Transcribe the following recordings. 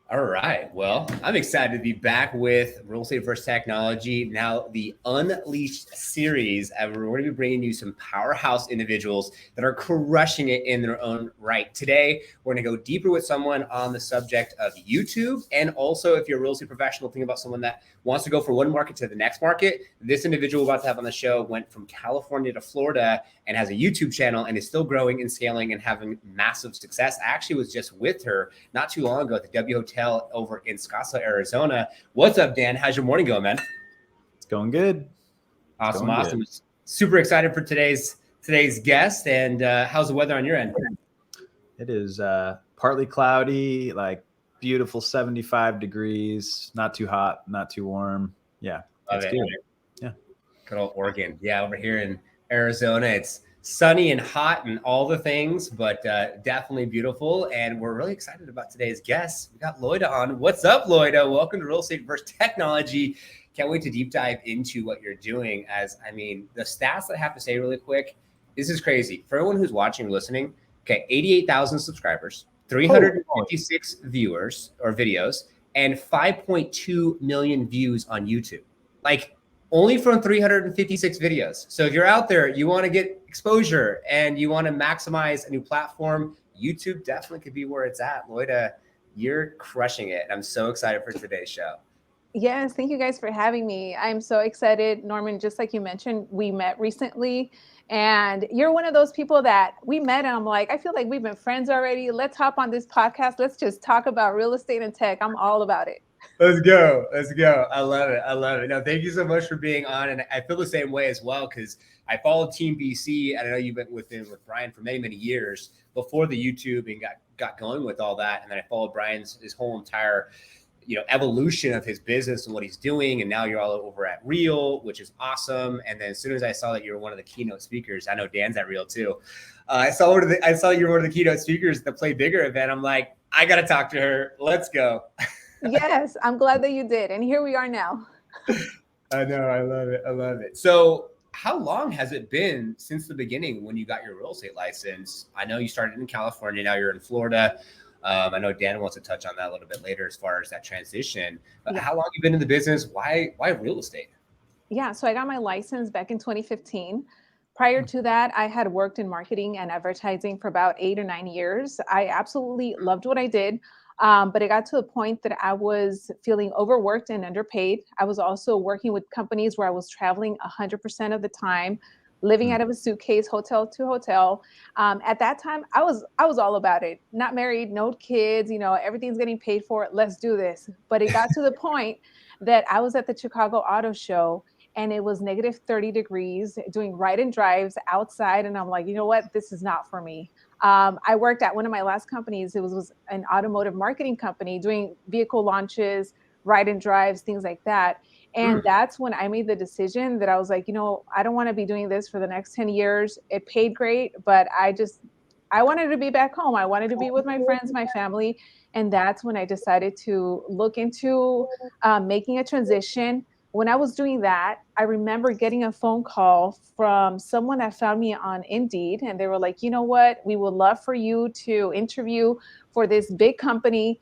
All right. Well, I'm excited to be back with Real Estate First Technology, now the Unleashed series. And we're going to be bringing you some powerhouse individuals that are crushing it in their own right. Today, we're going to go deeper with someone on the subject of YouTube. And also, if you're a real estate professional, think about someone that wants to go from one market to the next market. This individual we're about to have on the show went from California to Florida and has a YouTube channel and is still growing and scaling and having massive success. I actually was just with her not too long ago at the W Hotel over in Scottsdale, Arizona. What's up, Dan? How's your morning going, man? It's going good. Awesome. Super excited for today's guest. And how's the weather on your end? It is partly cloudy, like beautiful 75 degrees, not too hot, not too warm. Yeah, Love it's it. good. Yeah. Good old Oregon. Yeah, over here in Arizona, it's sunny and hot and all the things, but definitely beautiful. And we're really excited about today's guest. We got Loida on. What's up, Loida? Welcome to Real Estate First Technology. Can't wait to deep dive into what you're doing. The stats that I have to say really quick, this is crazy. For everyone who's watching or listening, okay, 88,000 subscribers, 356 viewers or videos, and 5.2 million views on YouTube. Like, only from 356 videos. So if you're out there, you want to get exposure and you want to maximize a new platform, YouTube definitely could be where it's at. Loida, you're crushing it. I'm so excited for today's show. Yes, thank you guys for having me. I'm so excited, Norman. Just like you mentioned, we met recently, and you're one of those people that we met, and I'm like, I feel like we've been friends already. Let's hop on this podcast. Let's just talk about real estate and tech. I'm all about it. Let's go. Let's go. I love it. I love it. No, thank you so much for being on. And I feel the same way as well, because I followed Team BC. And I know you've been with Brian for many, many years before the YouTube and got going with all that. And then I followed his whole entire evolution of his business and what he's doing. And now you're all over at Real, which is awesome. And then as soon as I saw that you were one of the keynote speakers, I know Dan's at Real too. I saw you were one of the keynote speakers at the Play Bigger event. I'm like, I got to talk to her. Let's go. Yes, I'm glad that you did. And here we are now. I know. I love it. I love it. So how long has it been since the beginning when you got your real estate license? I know you started in California. Now you're in Florida. I know Dan wants to touch on that a little bit later as far as that transition. But How long have you been in the business? Why real estate? Yeah, so I got my license back in 2015. Prior to that, I had worked in marketing and advertising for about 8 or 9 years. I absolutely loved what I did. But it got to the point that I was feeling overworked and underpaid. I was also working with companies where I was traveling 100% of the time, living out of a suitcase, hotel to hotel. At that time, I was all about it. Not married, no kids, everything's getting paid for. Let's do this. But it got to the point that I was at the Chicago Auto Show and it was negative 30 degrees doing ride and drives outside. And I'm like, you know what? This is not for me. I worked at one of my last companies. It was an automotive marketing company doing vehicle launches, ride and drives, things like that. And that's when I made the decision that I was like, I don't want to be doing this for the next 10 years. It paid great, but I wanted to be back home. I wanted to be with my friends, my family. And that's when I decided to look into making a transition. When I was doing that, I remember getting a phone call from someone that found me on Indeed. And they were like, you know what? We would love for you to interview for this big company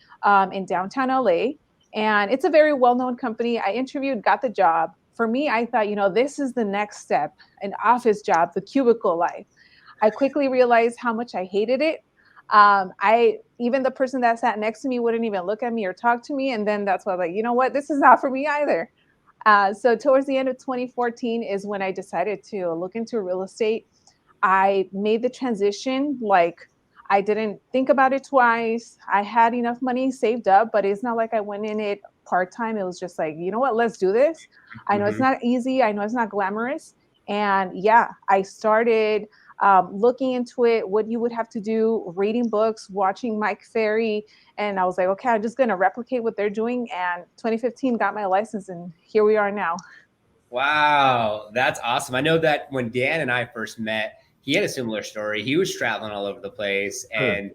in downtown LA. And it's a very well-known company. I interviewed, got the job. For me, I thought, this is the next step, an office job, the cubicle life. I quickly realized how much I hated it. Even the person that sat next to me wouldn't even look at me or talk to me. And then that's why I was like, you know what? This is not for me either. So towards the end of 2014 is when I decided to look into real estate. I made the transition. Like, I didn't think about it twice. I had enough money saved up, but it's not like I went in it part-time. It was just like, you know what, let's do this. I know it's not easy. I know it's not glamorous. And yeah, I started looking into it, what you would have to do, reading books, watching Mike Ferry. And I was like, okay, I'm just going to replicate what they're doing. And 2015 got my license, and here we are now. Wow, that's awesome. I know that when Dan and I first met, he had a similar story. He was traveling all over the place and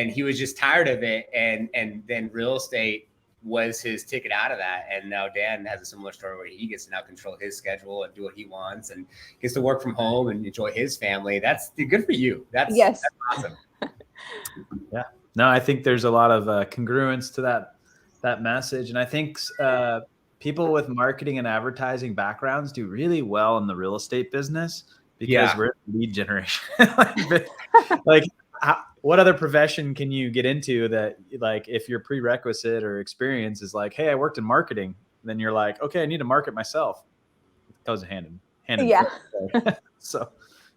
he was just tired of it. And then real estate was his ticket out of that. And now Dan has a similar story where he gets to now control his schedule and do what he wants and gets to work from home and enjoy his family. That's good for you. That's awesome. Yeah. No, I think there's a lot of congruence to that message. And I think people with marketing and advertising backgrounds do really well in the real estate business because we're lead generation. like what other profession can you get into that, like, if your prerequisite or experience is like, hey, I worked in marketing, then you're like, okay, I need to market myself. It goes hand in foot. So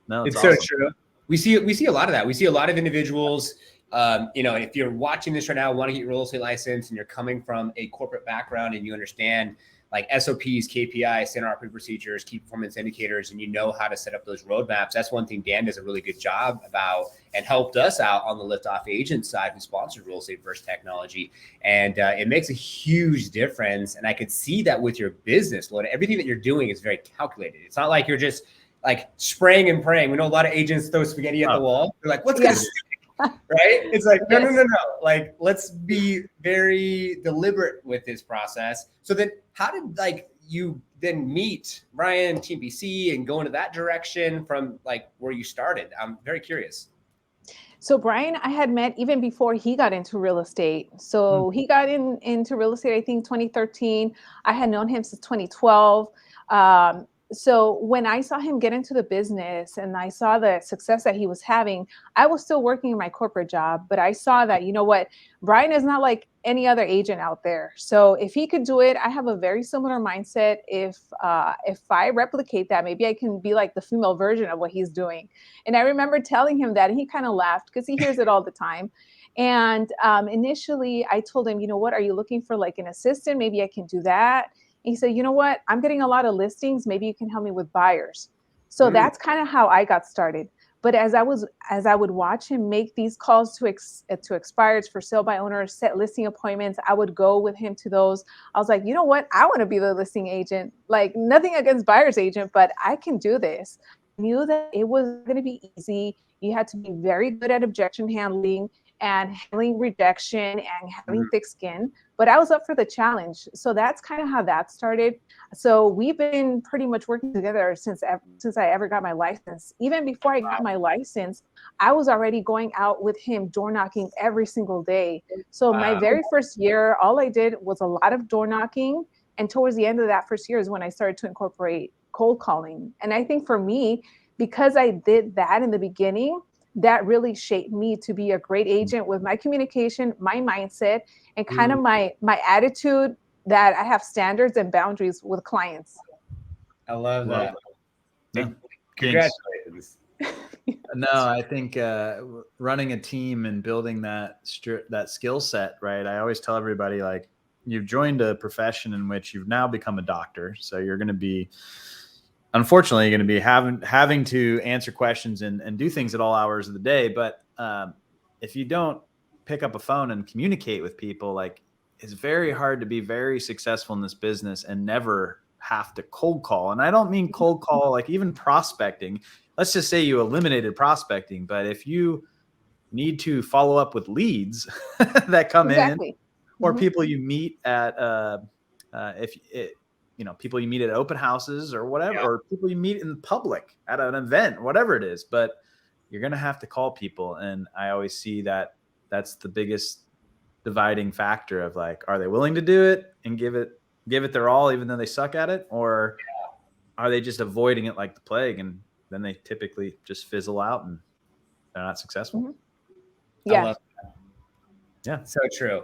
no, it's awesome. so true. We see a lot of that. We see a lot of individuals, if you're watching this right now, want to get your real estate license, and you're coming from a corporate background and you understand like SOPs, KPIs, standard operating procedures, key performance indicators, and you know how to set up those roadmaps. That's one thing Dan does a really good job about and helped us out on the Liftoff agent side who sponsored Real Estate First Technology. And it makes a huge difference. And I could see that with your business, Loida. Everything that you're doing is very calculated. It's not like you're just like spraying and praying. We know a lot of agents throw spaghetti at the wall. They're like, what's going to stick? Right? It's like, no. Like, let's be very deliberate with this process. So then how did like you then meet Brian, TBC, and go into that direction from like where you started? I'm very curious. So Brian, I had met even before he got into real estate. So he got into real estate, I think 2013. I had known him since 2012. So when I saw him get into the business and I saw the success that he was having, I was still working in my corporate job, but I saw that, you know what, Brian is not like any other agent out there. So if he could do it, I have a very similar mindset. If I replicate that, maybe I can be like the female version of what he's doing. And I remember telling him that, and he kind of laughed because he hears it all the time. And initially I told him, you know what, are you looking for like an assistant? Maybe I can do that. He said, you know what, I'm getting a lot of listings. Maybe you can help me with buyers. So that's kind of how I got started. But as I would watch him make these calls to expireds, for sale by owners, set listing appointments, I would go with him to those. I was like, you know what, I want to be the listing agent. Like, nothing against buyer's agent, but I can do this. I knew that it was going to be easy. You had to be very good at objection handling and handling rejection and having thick skin, but I was up for the challenge. So that's kind of how that started. So we've been pretty much working together since I ever got my license. Even before I got my license, I was already going out with him door knocking every single day. So my very first year, all I did was a lot of door knocking. And towards the end of that first year is when I started to incorporate cold calling. And I think for me, because I did that in the beginning, that really shaped me to be a great agent with my communication, my mindset, and kind of my attitude that I have standards and boundaries with clients. I love that. Congratulations. No, I think running a team and building that skill set, right? I always tell everybody, like, you've joined a profession in which you've now become a doctor. So you're going to be, unfortunately, you're going to be having to answer questions and do things at all hours of the day. But if you don't pick up a phone and communicate with people, like, it's very hard to be very successful in this business and never have to cold call. And I don't mean cold call, like even prospecting. Let's just say you eliminated prospecting, but if you need to follow up with leads that come in, or people you meet at people you meet at open houses or whatever, or people you meet in public at an event, whatever it is, but you're going to have to call people. And I always see that that's the biggest dividing factor of, like, are they willing to do it and give it their all, even though they suck at it? Or are they just avoiding it like the plague? And then they typically just fizzle out and they're not successful. I love that. Yeah. So true.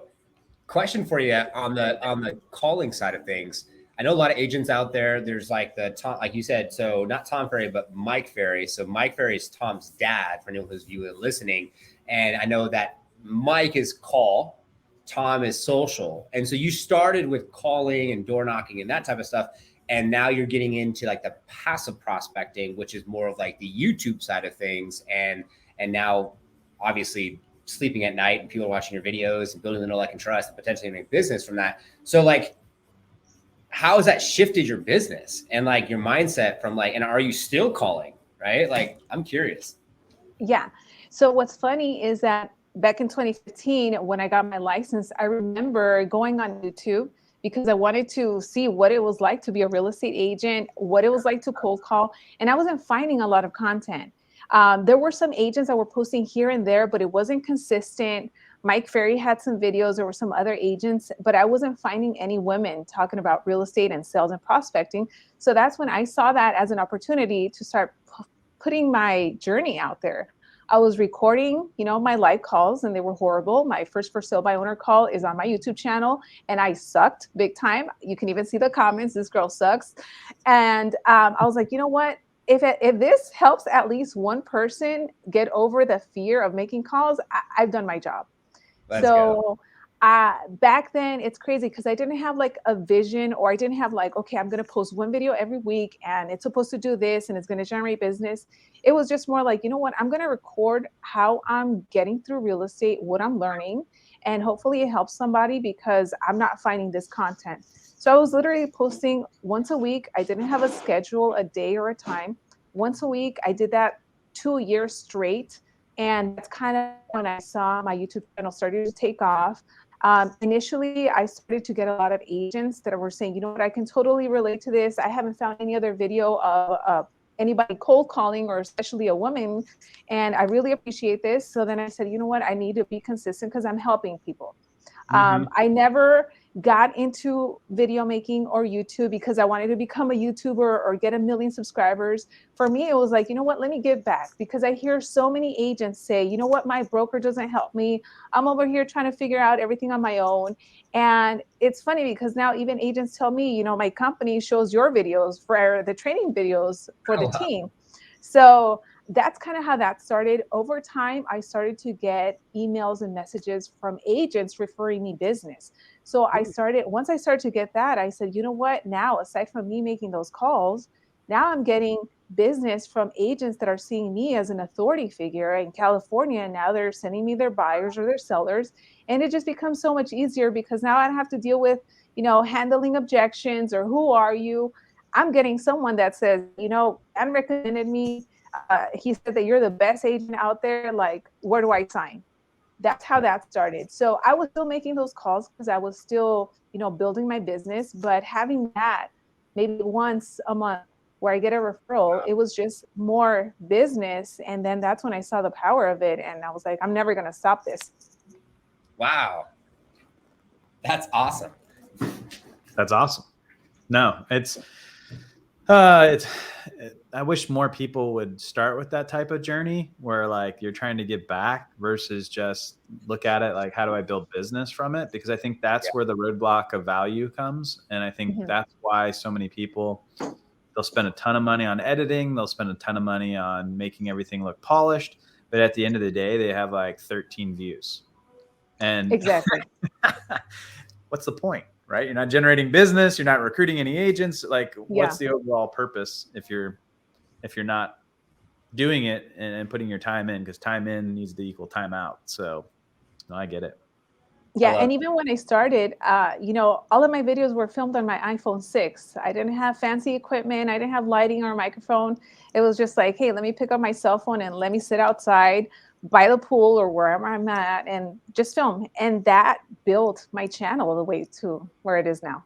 Question for you on the calling side of things. I know a lot of agents out there. There's like like you said, so not Tom Ferry, but Mike Ferry. So Mike Ferry is Tom's dad, for anyone who's viewing and listening. And I know that Mike is call, Tom is social. And so you started with calling and door knocking and that type of stuff. And now you're getting into like the passive prospecting, which is more of like the YouTube side of things. And now obviously sleeping at night and people are watching your videos and building the know, like, and trust and potentially make business from that. So like, how has that shifted your business and like your mindset from like, and are you still calling, right? Like, I'm curious. Yeah. So what's funny is that back in 2015, when I got my license, I remember going on YouTube because I wanted to see what it was like to be a real estate agent, what it was like to cold call. And I wasn't finding a lot of content. There were some agents that were posting here and there, but it wasn't consistent. Mike Ferry had some videos. There were some other agents, but I wasn't finding any women talking about real estate and sales and prospecting. So that's when I saw that as an opportunity to start putting my journey out there. I was recording, my live calls, and they were horrible. My first for sale by owner call is on my YouTube channel, and I sucked big time. You can even see the comments. This girl sucks. And I was like, you know what? If this helps at least one person get over the fear of making calls, I've done my job. Let's go. So back then, it's crazy because I didn't have like a vision, or I didn't have like, okay, I'm going to post one video every week and it's supposed to do this and it's going to generate business. It was just more like, you know what, I'm going to record how I'm getting through real estate, what I'm learning, and hopefully it helps somebody because I'm not finding this content. So I was literally posting once a week. I didn't have a schedule, a day or a time. Once a week, I did that 2 years straight. And that's kind of when I saw my YouTube channel started to take off. Initially, I started to get a lot of agents that were saying, you know what, I can totally relate to this. I haven't found any other video of anybody cold calling, or especially a woman, and I really appreciate this. So then I said, you know what, I need to be consistent because I'm helping people. I never got into video making or YouTube because I wanted to become a YouTuber or get 1 million subscribers. For me, it was like, you know what, let me give back, because I hear so many agents say, you know what, my broker doesn't help me. I'm over here trying to figure out everything on my own. And it's funny because now even agents tell me, my company shows your videos for the training videos for the team. So that's kind of how that started. Over time, I started to get emails and messages from agents referring me business. So once I started to get that, I said, you know what, now, aside from me making those calls, now I'm getting business from agents that are seeing me as an authority figure in California. And now they're sending me their buyers or their sellers. And it just becomes so much easier because now I don't have to deal with, handling objections or who are you. I'm getting someone that says, Ben recommended me. He said that you're the best agent out there. Like, where do I sign? That's how that started. So I was still making those calls because I was still, building my business, but having that maybe once a month where I get a referral, it was just more business. And then that's when I saw the power of it. And I was like, I'm never going to stop this. Wow. That's awesome. That's awesome. No, I wish more people would start with that type of journey where like you're trying to give back versus just look at it like, how do I build business from it? Because I think that's where the roadblock of value comes. And I think that's why so many people, they'll spend a ton of money on editing. They'll spend a ton of money on making everything look polished. But at the end of the day, they have like 13 views. And exactly. What's the point? Right? You're not generating business. You're not recruiting any agents. Like, what's the overall purpose if you're not doing it and putting your time in? Because time in needs to equal time out. So, no, I get it. Yeah, and even when I started, all of my videos were filmed on my iPhone 6. I didn't have fancy equipment. I didn't have lighting or a microphone. It was just like, hey, let me pick up my cell phone and let me sit outside by the pool or wherever I'm at and just film. And that built my channel the way to where it is now.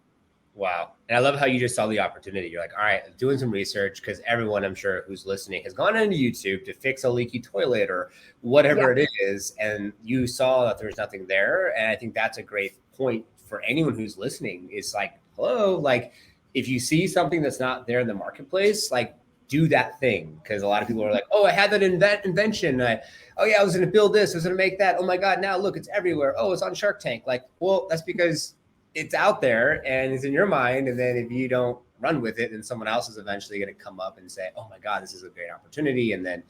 Wow. And I love how you just saw the opportunity. You're like, all right, doing some research, because everyone I'm sure who's listening has gone into YouTube to fix a leaky toilet or whatever it is. And you saw that there's nothing there. And I think that's a great point for anyone who's listening is like, hello, like if you see something that's not there in the marketplace, like do that thing. Because a lot of people are like, oh, I had that invention. I was going to build this. I was going to make that. Oh my God, now look, it's everywhere. Oh, it's on Shark Tank. Like, well, that's because it's out there and it's in your mind. And then if you don't run with it, then someone else is eventually going to come up and say, oh my God, this is a great opportunity. And then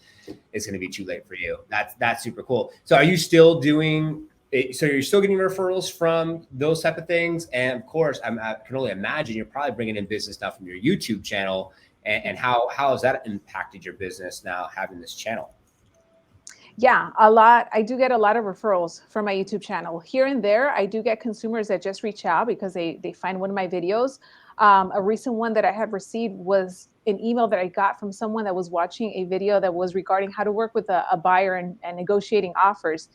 it's going to be too late for you. That's super cool. So are you still doing it? So you're still getting referrals from those type of things? And of course, I can only imagine you're probably bringing in business now from your YouTube channel. And how has that impacted your business now having this channel? Yeah, a lot. I do get a lot of referrals from my YouTube channel. Here and there, I do get consumers that just reach out because they find one of my videos. A recent one that I had received was an email that I got from someone that was watching a video that was regarding how to work with a buyer and negotiating offers.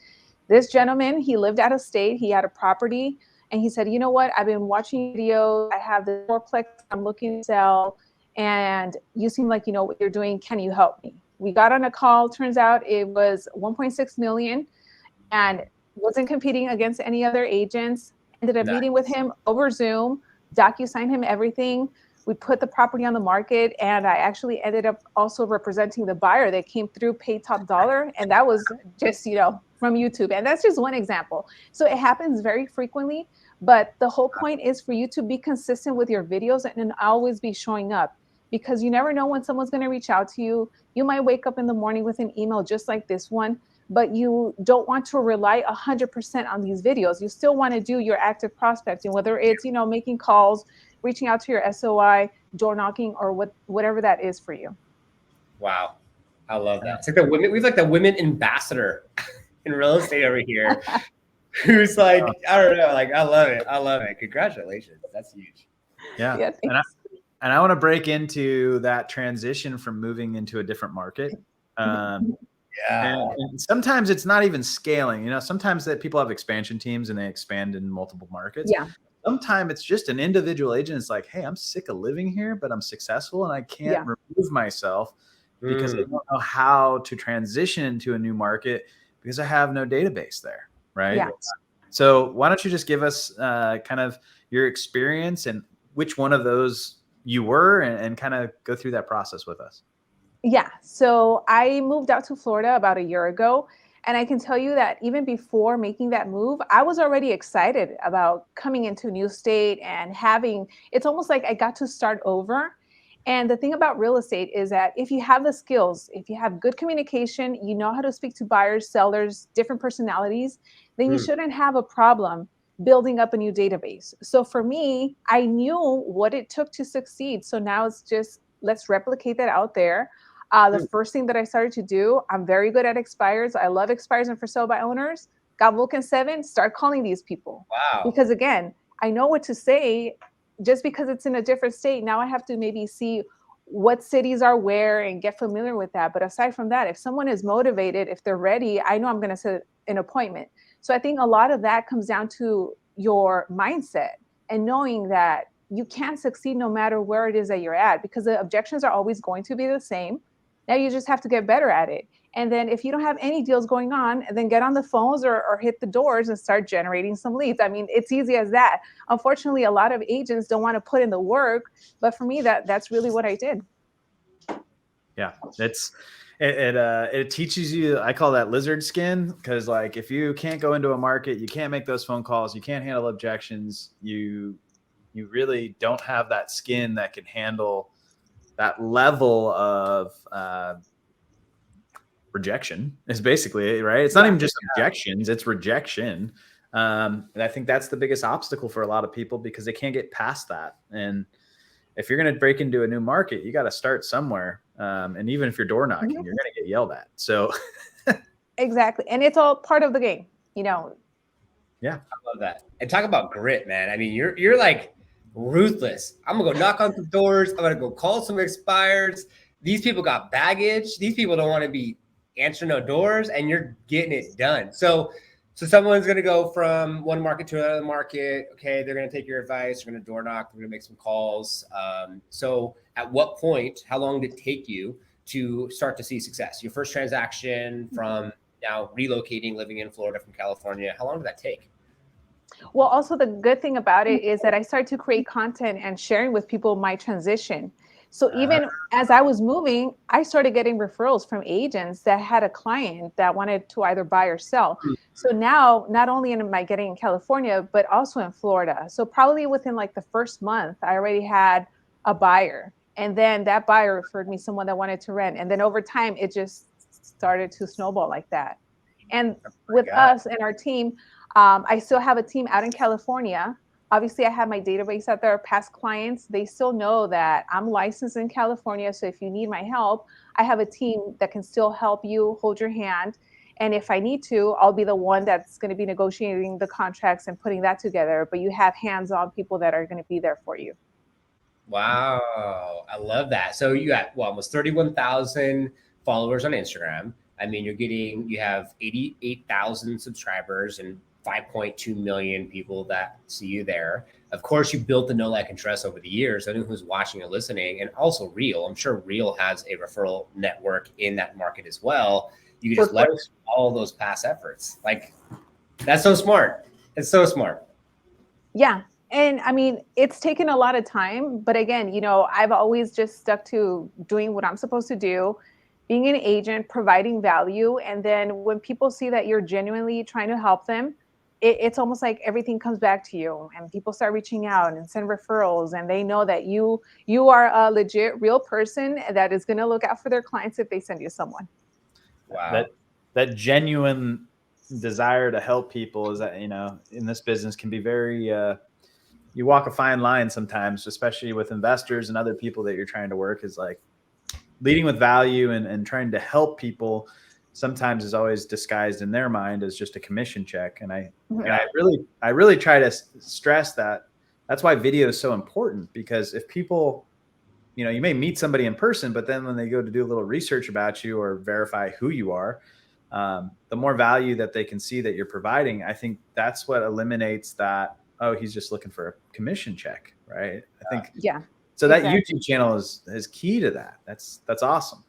This gentleman, he lived out of state. He had a property and he said, you know what? I've been watching videos. I have the fourplex I'm looking to sell. And you seem like you know what you're doing. Can you help me? We got on a call. Turns out it was 1.6 million. And wasn't competing against any other agents. Ended up Nice. meeting with him over Zoom, DocuSign him everything. We put the property on the market, and I actually ended up also representing the buyer that came through, paid top dollar, and that was just, from YouTube. And that's just one example. So it happens very frequently, but the whole point is for you to be consistent with your videos and always be showing up, because you never know when someone's going to reach out to you. You might wake up in the morning with an email just like this one, but you don't want to rely 100% on these videos. You still want to do your active prospecting, whether it's, making calls, reaching out to your SOI, door knocking, or whatever that is for you. Wow. I love that. It's like we have like the women ambassador in real estate over here, who's like, I don't know, like, I love it. I love it. Congratulations. That's huge. Yeah. And I want to break into that transition from moving into a different market. And sometimes it's not even scaling. Sometimes that people have expansion teams and they expand in multiple markets. Yeah. Sometimes it's just an individual agent. It's like, hey, I'm sick of living here, but I'm successful and I can't remove myself because I don't know how to transition to a new market because I have no database there. Right. Yeah. So why don't you just give us kind of your experience and which one of those you were and kind of go through that process with us. Yeah. So I moved out to Florida about a year ago. And I can tell you that even before making that move, I was already excited about coming into a new state and it's almost like I got to start over. And the thing about real estate is that if you have the skills, if you have good communication, you know how to speak to buyers, sellers, different personalities, then you shouldn't have a problem building up a new database. So for me, I knew what it took to succeed. So now it's just, let's replicate that out there. The first thing that I started to do, I'm very good at expires. I love expires and for sale by owners. Got Vulcan 7, start calling these people. Wow. Because again, I know what to say. Just because it's in a different state, now I have to maybe see what cities are where and get familiar with that. But aside from that, if someone is motivated, if they're ready, I know I'm going to set an appointment. So I think a lot of that comes down to your mindset and knowing that you can't succeed no matter where it is that you're at, because the objections are always going to be the same. Now you just have to get better at it. And then if you don't have any deals going on, then get on the phones or hit the doors and start generating some leads. I mean, it's easy as that. Unfortunately, a lot of agents don't want to put in the work. But for me, that's really what I did. Yeah, it teaches you, I call that lizard skin, because like if you can't go into a market, you can't make those phone calls, you can't handle objections, you really don't have that skin that can handle that level of rejection is basically, right? It's not even just objections, it's rejection. And I think that's the biggest obstacle for a lot of people because they can't get past that. And if you're going to break into a new market, you got to start somewhere. And even if you're door knocking, you're going to get yelled at. So exactly. And it's all part of the game, Yeah. I love that. And talk about grit, man. I mean, you're like ruthless. I'm gonna go knock on some doors. I'm gonna go call some expires. These people got baggage. These people don't want to be answering no doors, and you're getting it done. So someone's gonna go from one market to another market. Okay, they're gonna take your advice. They're gonna door knock. They're gonna make some calls. So at what point? How long did it take you to start to see success? Your first transaction from now relocating, living in Florida from California. How long did that take? Well, also the good thing about it is that I started to create content and sharing with people my transition. So even as I was moving, I started getting referrals from agents that had a client that wanted to either buy or sell. So now, not only am I getting in California, but also in Florida. So probably within like the first month, I already had a buyer. And then that buyer referred me someone that wanted to rent. And then over time, it just started to snowball like that. And with us and our team, I still have a team out in California. Obviously, I have my database out there, past clients. They still know that I'm licensed in California. So if you need my help, I have a team that can still help you, hold your hand. And if I need to, I'll be the one that's going to be negotiating the contracts and putting that together. But you have hands-on people that are going to be there for you. Wow. I love that. So you got almost 31,000 followers on Instagram. I mean, you have 88,000 subscribers and 5.2 million people that see you there. Of course, you built the know, like, and trust over the years. Anyone who's watching and listening, and also Real. I'm sure Real has a referral network in that market as well. You can just leverage all those past efforts. Like, That's so smart. It's so smart. Yeah. And I mean, it's taken a lot of time, but again, I've always just stuck to doing what I'm supposed to do, being an agent, providing value. And then when people see that you're genuinely trying to help them, it's almost like everything comes back to you and people start reaching out and send referrals, and they know that you are a legit real person that is going to look out for their clients if they send you someone. Wow. That genuine desire to help people is that, in this business can be very, you walk a fine line sometimes, especially with investors and other people that you're trying to work, is like leading with value and trying to help people sometimes is always disguised in their mind as just a commission check. And I really try to stress that. That's why video is so important, because if people, you may meet somebody in person, but then when they go to do a little research about you or verify who you are, the more value that they can see that you're providing, I think that's what eliminates that, oh, he's just looking for a commission check, right? I think, yeah. So that YouTube channel is key to that. That's awesome.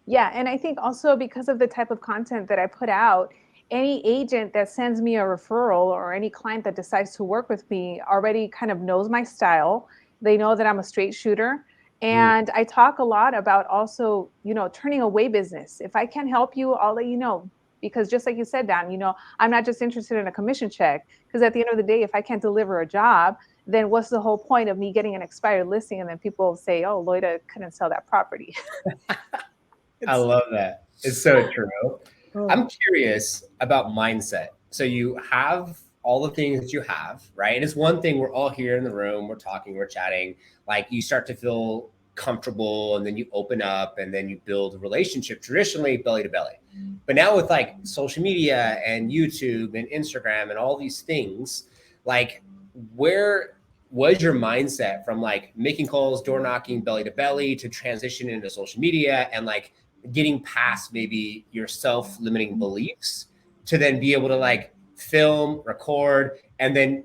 Yeah. And I think also because of the type of content that I put out, any agent that sends me a referral or any client that decides to work with me already kind of knows my style. They know that I'm a straight shooter. And I talk a lot about also, turning away business. If I can't help you, I'll let you know. Because just like you said, Dan, I'm not just interested in a commission check. Because at the end of the day, if I can't deliver a job, then what's the whole point of me getting an expired listing? And then people say, oh, Loida couldn't sell that property. I love that. It's so true. I'm curious about mindset. So you have all the things that you have, right? And it's one thing, we're all here in the room, we're talking, we're chatting, like you start to feel comfortable, and then you open up, and then you build a relationship, traditionally belly to belly. But now with like social media and YouTube and Instagram and all these things, like where was your mindset from like making calls, door knocking, belly to belly, to transition into social media and like getting past maybe your self-limiting beliefs to then be able to like film, record, and then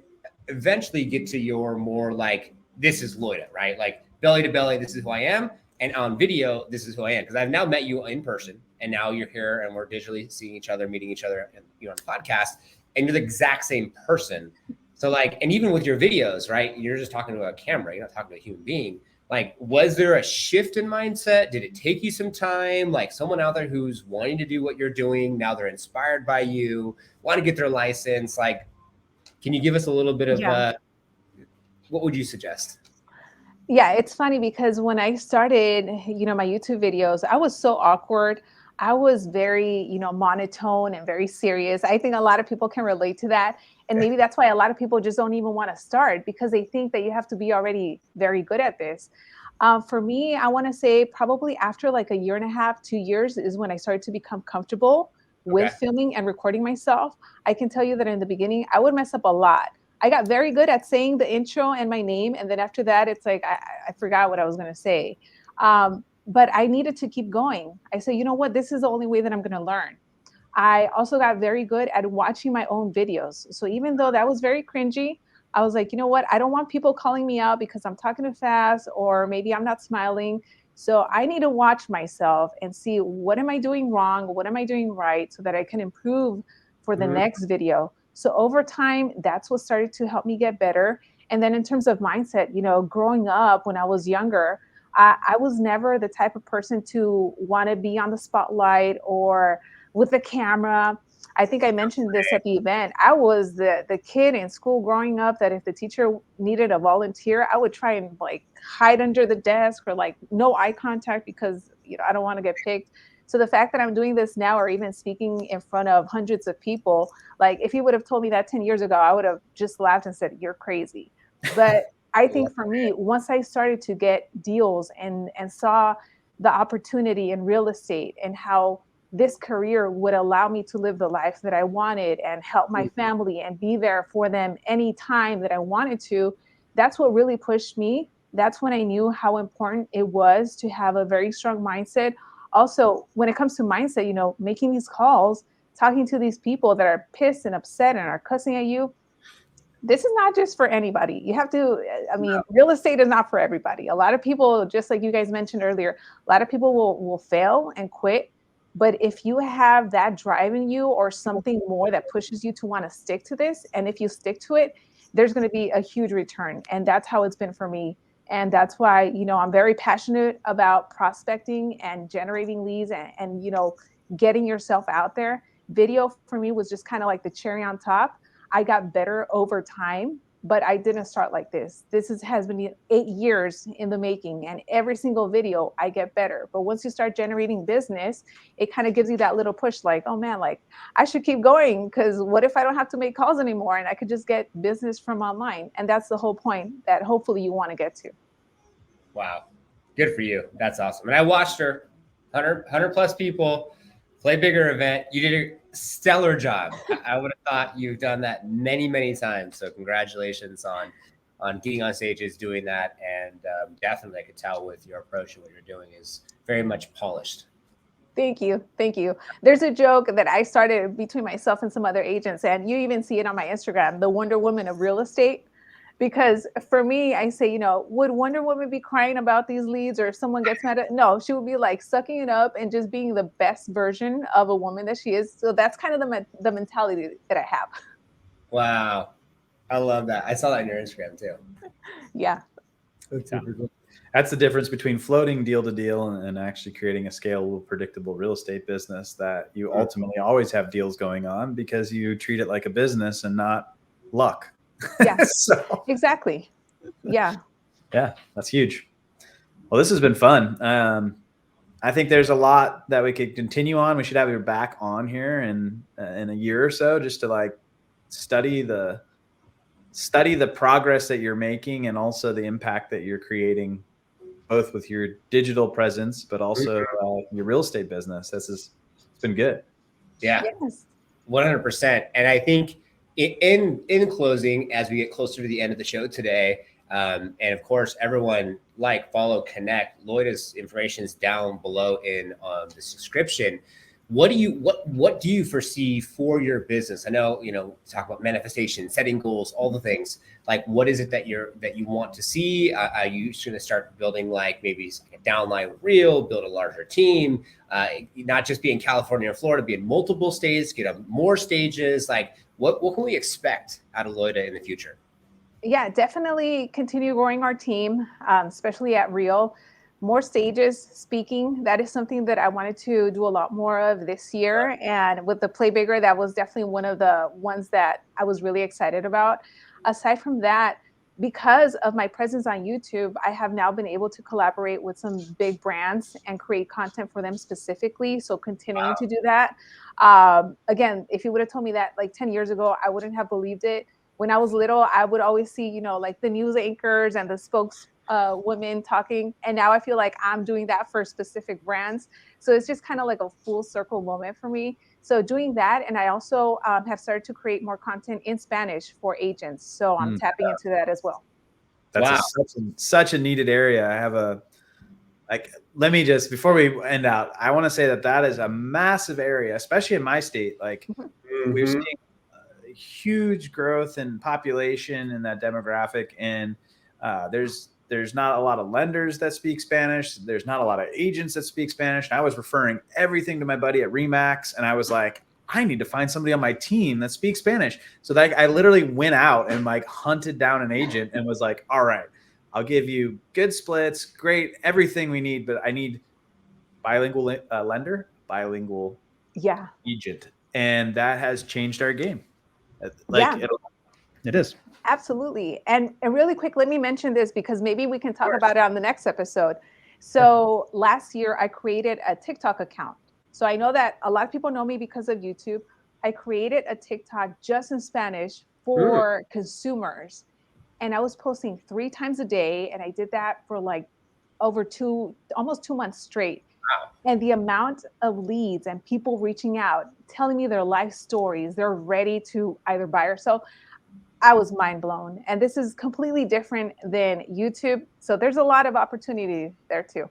eventually get to your more like, this is Loida, right? Like belly to belly, this is who I am. And on video, this is who I am. Because I've now met you in person, and now you're here and we're digitally seeing each other, meeting each other, and on the podcast, and you're the exact same person. So like, and even with your videos, right? You're just talking to a camera, you're not talking to a human being. Like, was there a shift in mindset? Did it take you some time? Like someone out there who's wanting to do what you're doing, now they're inspired by you, want to get their license. Like, can you give us a little bit of, what would you suggest? Yeah, it's funny because when I started, my YouTube videos, I was so awkward. I was very, monotone and very serious. I think a lot of people can relate to that. And maybe that's why a lot of people just don't even want to start, because they think that you have to be already very good at this. For me, I want to say probably after like a year and a half, 2 years is when I started to become comfortable with filming and recording myself. I can tell you that in the beginning, I would mess up a lot. I got very good at saying the intro and my name. And then after that, it's like, I forgot what I was going to say. But I needed to keep going. I said, you know what? This is the only way that I'm going to learn. I also got very good at watching my own videos. So even though that was very cringy, I was like, you know what? I don't want people calling me out because I'm talking too fast, or maybe I'm not smiling. So I need to watch myself and see, what am I doing wrong? What am I doing right, so that I can improve for the next video. So over time, that's what started to help me get better. And then in terms of mindset, growing up when I was younger, I was never the type of person to want to be on the spotlight or with the camera. I think I mentioned this at the event. I was the kid in school growing up that if the teacher needed a volunteer, I would try and like hide under the desk or like no eye contact, because I don't want to get picked. So the fact that I'm doing this now, or even speaking in front of hundreds of people, like if you would have told me that 10 years ago, I would have just laughed and said, you're crazy. But I think for me, once I started to get deals and saw the opportunity in real estate and how this career would allow me to live the life that I wanted and help my family and be there for them anytime that I wanted to, that's what really pushed me. That's when I knew how important it was to have a very strong mindset. Also, when it comes to mindset, making these calls, talking to these people that are pissed and upset and are cussing at you, this is not just for anybody. You have to, real estate is not for everybody. A lot of people, just like you guys mentioned earlier, a lot of people will fail and quit But if you have that drive in you or something more that pushes you to want to stick to this, and if you stick to it, there's going to be a huge return. And that's how it's been for me. And that's why, I'm very passionate about prospecting and generating leads and getting yourself out there. Video for me was just kind of like the cherry on top. I got better over time, but I didn't start like this. Has been 8 years in the making, and every single video I get better. But once you start generating business, it kind of gives you that little push, like, oh man, like I should keep going, because what if I don't have to make calls anymore and I could just get business from online? And that's the whole point that hopefully you want to get to. Wow. Good for you. That's awesome. And I watched her, 100 plus people, Play Bigger event. You did a stellar job. I would have thought you've done that many, many times. So congratulations on getting on stages, doing that. And definitely I could tell with your approach and what you're doing is very much polished. Thank you. Thank you. There's a joke that I started between myself and some other agents, and you even see it on my Instagram, the Wonder Woman of real estate. Because for me, I say, would Wonder Woman be crying about these leads, or if someone gets mad at? No, she would be like sucking it up and just being the best version of a woman that she is. So that's kind of the mentality that I have. Wow. I love that. I saw that on your Instagram too. Yeah. That's super cool. That's the difference between floating deal to deal and actually creating a scalable, predictable real estate business, that you ultimately always have deals going on because you treat it like a business and not luck. Yeah, exactly. Yeah. Yeah, that's huge. Well, this has been fun. I think there's a lot that we could continue on. We should have you back on here in a year or so, just to like study the progress that you're making and also the impact that you're creating, both with your digital presence, but also your real estate business. It's been good. Yeah, yes. 100%. And I think in closing, as we get closer to the end of the show today, and of course, everyone follow, connect. Loida's information is down below in the description. What do you foresee for your business? I know, talk about manifestation, setting goals, all the things. Like, what is it that you want to see? Are you going to start building maybe a downline reel, build a larger team, not just be in California or Florida, be in multiple states, get on more stages? What can we expect out of Loida in the future? Yeah, definitely continue growing our team, especially at Real. More stages, speaking. That is something that I wanted to do a lot more of this year. And with the Play Bigger, that was definitely one of the ones that I was really excited about. Aside from that, because of my presence on YouTube, I have now been able to collaborate with some big brands and create content for them specifically. So continuing to do that. Again, if you would have told me that 10 years ago, I wouldn't have believed it. When I was little, I would always see, the news anchors and the spokeswomen talking. And now I feel like I'm doing that for specific brands. So it's just kind of like a full circle moment for me. So doing that. And I also have started to create more content in Spanish for agents. So I'm tapping into that as well. That's such a needed area. I have let me just, before we end out, I want to say that is a massive area, especially in my state. We've seen huge growth in population in that demographic, and there's not a lot of lenders that speak Spanish. There's not a lot of agents that speak Spanish. And I was referring everything to my buddy at Remax, and I was like, I need to find somebody on my team that speaks Spanish. So I literally went out and hunted down an agent and was like, all right, I'll give you good splits, great, everything we need, but I need bilingual lender, bilingual agent. And that has changed our game. It is. Absolutely. And really quick, let me mention this because maybe we can talk about it on the next episode. So last year I created a TikTok account. So I know that a lot of people know me because of YouTube. I created a TikTok just in Spanish for consumers. And I was posting 3 times a day. And I did that for almost 2 months straight. Wow. And the amount of leads and people reaching out, telling me their life stories, they're ready to either buy or sell. I was mind blown. And this is completely different than YouTube. So there's a lot of opportunity there too.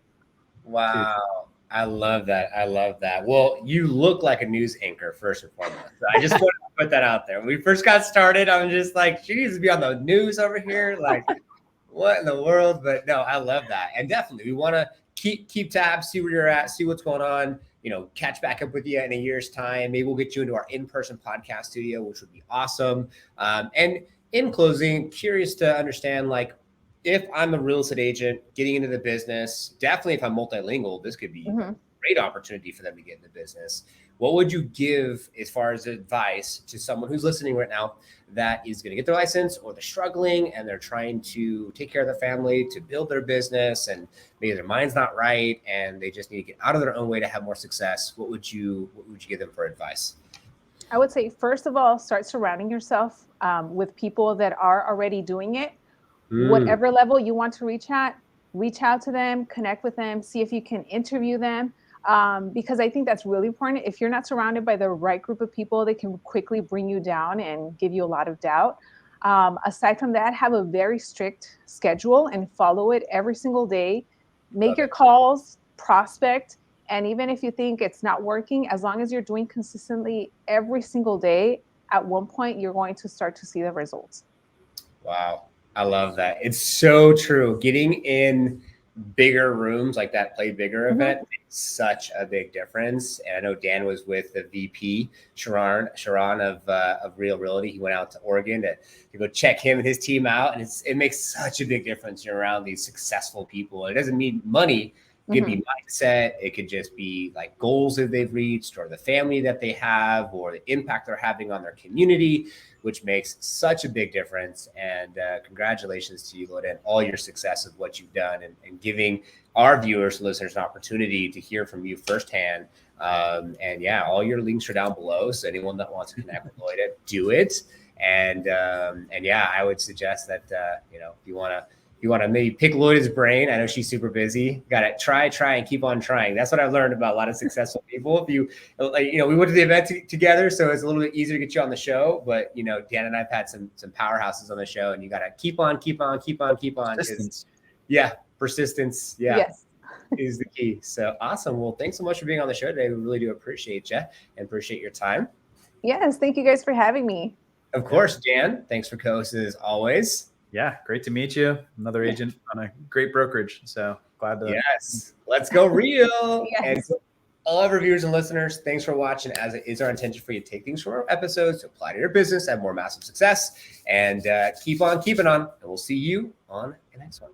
Wow. I love that. Well, you look like a news anchor first and foremost. So I just wanted to put that out there. When we first got started, I'm just like, she needs to be on the news over here. What in the world? But no, I love that. And definitely we want to keep tabs, see where you're at, see what's going on. catch back up with you in a year's time. Maybe we'll get you into our in-person podcast studio, which would be awesome. And in closing, curious to understand, like, if I'm a real estate agent getting into the business, definitely if I'm multilingual, this could be a great opportunity for them to get into business. What would you give as far as advice to someone who's listening right now that is going to get their license, or they're struggling and they're trying to take care of their family, to build their business, and maybe their mind's not right and they just need to get out of their own way to have more success? What would you give them for advice? I would say, first of all, start surrounding yourself with people that are already doing it. Whatever level you want to reach out to them, connect with them, see if you can interview them. Because I think that's really important. If you're not surrounded by the right group of people, they can quickly bring you down and give you a lot of doubt. Aside from that, have a very strict schedule and follow it every single day. Make your calls, prospect. And even if you think it's not working, as long as you're doing consistently every single day, at one point, you're going to start to see the results. Wow. I love that. It's so true. Getting in bigger rooms like that Play Bigger event makes such a big difference. And I know Dan was with the VP, Sharon of Real Realty. He went out to Oregon to go check him and his team out. And it makes such a big difference. You're around these successful people. It doesn't mean money. It could be mindset. It could just be like goals that they've reached, or the family that they have, or the impact they're having on their community, which makes such a big difference. And congratulations to you, Loida, and all your success of what you've done, and giving our viewers, listeners, an opportunity to hear from you firsthand. And yeah, all your links are down below. So anyone that wants to connect with Loida, do it. And yeah, I would suggest that, if you want to maybe pick Loida's brain. I know she's super busy. Got to try and keep on trying. That's what I've learned about a lot of successful people. If you, we went to the event together, so it's a little bit easier to get you on the show. But Dan and I've had some powerhouses on the show, and you got to keep on. Persistence. Persistence. Yeah. Yes. Is the key. So awesome. Well, thanks so much for being on the show today. We really do appreciate you and appreciate your time. Yes. Thank you guys for having me. Of course, Dan. Thanks for co-hosting as always. Yeah, great to meet you. Another agent on a great brokerage. So glad to. Yes, let's go real. Yes. And so all of our viewers and listeners, thanks for watching. As it is our intention for you to take things from our episodes to apply to your business, have more massive success, and keep on keeping on. And we'll see you on the next one.